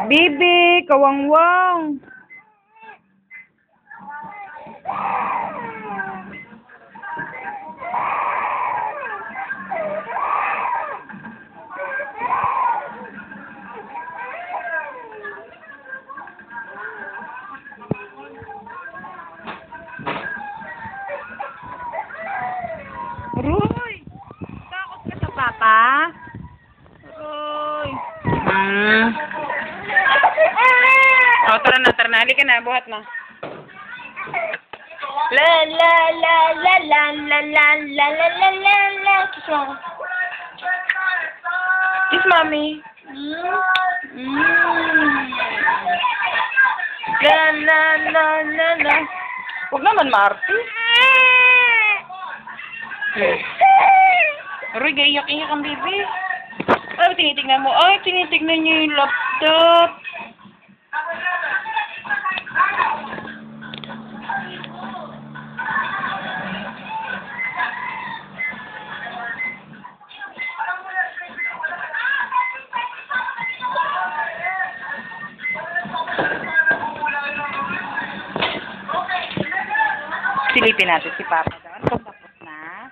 Bibi, kawangwang. Roy, takot ka sa papa? Roy. Oh, tara na. Halika na, buhat na. La la la la la la la la la la la la. Kiss mo. Kiss mommy. La la la la la. Huwag naman maarte. Roy, gaiyak-iyak ang baby. Ano tinitignan mo? Ay, tinitignan niyo yung laptop. Silipin natin si Papa doon. Kung tapos na.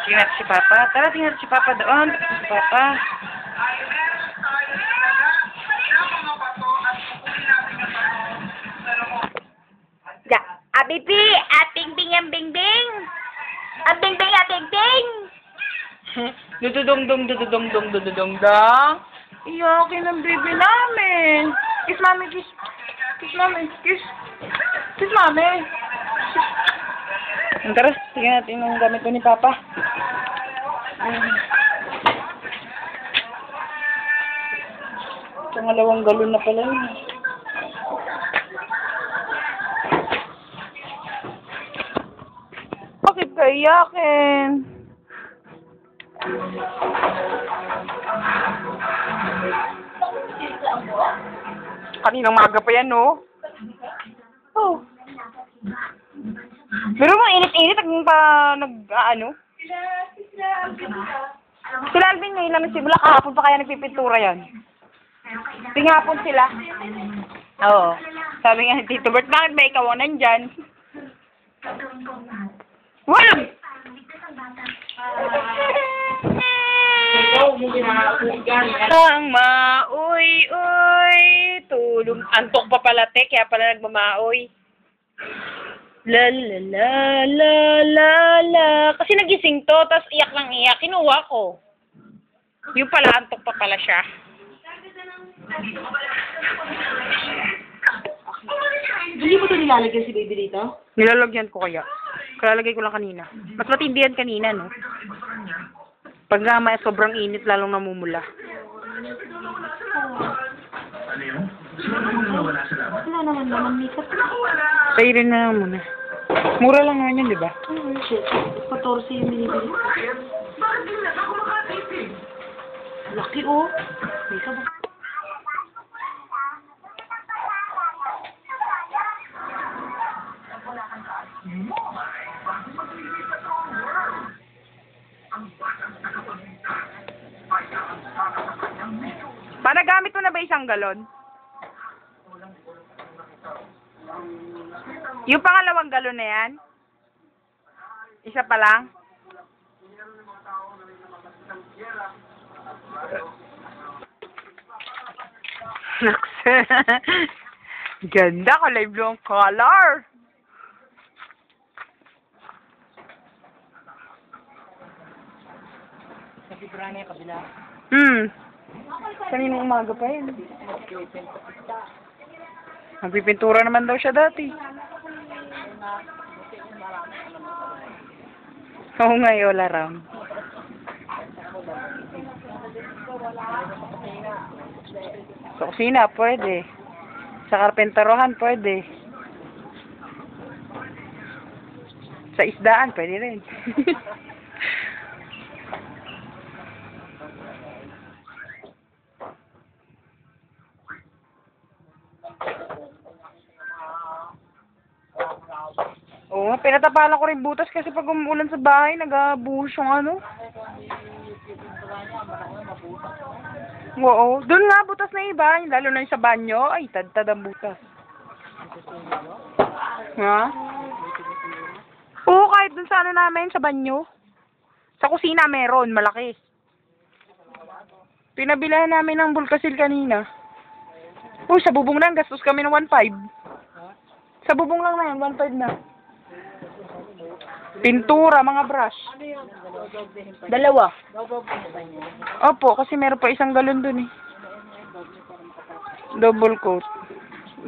Tingnan si Papa. Tara, tingnan si Papa doon. Si Papa. Ja, abibi, ating bing bing bing. Abing bing abing bing. Dududong dong dududong dong dududong dong. Iyakin ang baby namin. Kiss mami, kiss. Kiss mami, kiss. Kiss mami. Tara, tingnan natin yung gamit ko ni Papa. Pangalawang galon na pala yun. Bakit ka iyakin? Kaninang maga pa yan, no? Oh. Pero mga init-init, nag-ano? Sila Alvin ngayon lang nagsimula, kahapon pa kaya nagpipintura yan. Tinghapon sila. Oo. Sabi nga ni Tito Bert, bakit ba ikaw ang nandyan? Wala! Ang maoy-oy, tulong. Antok pa pala, te, kaya pala nagmamaoy. La la la la la la. Kasi nagising to, tas iyak lang iyak. Kinuha ko. Yung pala, antok pa pala siya. Hindi mo ito nilalagyan si baby dito? Nilalagyan ko kaya. Kalalagay ko lang kanina. Mas matindi yan kanina, no? Pag nga sobrang init, lalong namumula. Wala naman makeup. Sa'yo rin na lang muna. Mura lang naman yun, di ba? 14 yung binibili. Laki, oh. May isa ba? Nagamit mo na ba isang galon? Yung pangalawang galon na yan? Isa pa lang? Ganda, kulay blue ang color. Nabibrana yung kabila. Kaninang umaga pa yun. Nagpipintura naman daw siya dati. Oo nga, Yola Ram. Sa kusina, pwede. Sa karpenterohan, pwede. Sa isdaan, pwede rin. Oo, pinatapalan ko rin butas kasi pag umuulan sa bahay, nag-buhos yung ano. Oo, doon nga butas na iba, lalo na yung sa banyo. Ay, tad ang butas. Ha? Oo, kahit dun sa ano namin, sa banyo. Sa kusina meron, malaki. Pinabilahan namin ng Bulkasil kanina. Uy, sa bubong lang, gastos kami ng 1.5. Sa bubong lang na yan, 1.5 na. Pintura, mga brush. 2. Opo, kasi meron pa isang galon dun eh. Double coat.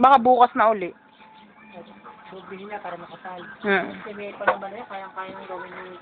Baka bukas na uli. Sobrihin niya para makasal. Hmm. Kasi may pa naman kayang-kayang gawin yung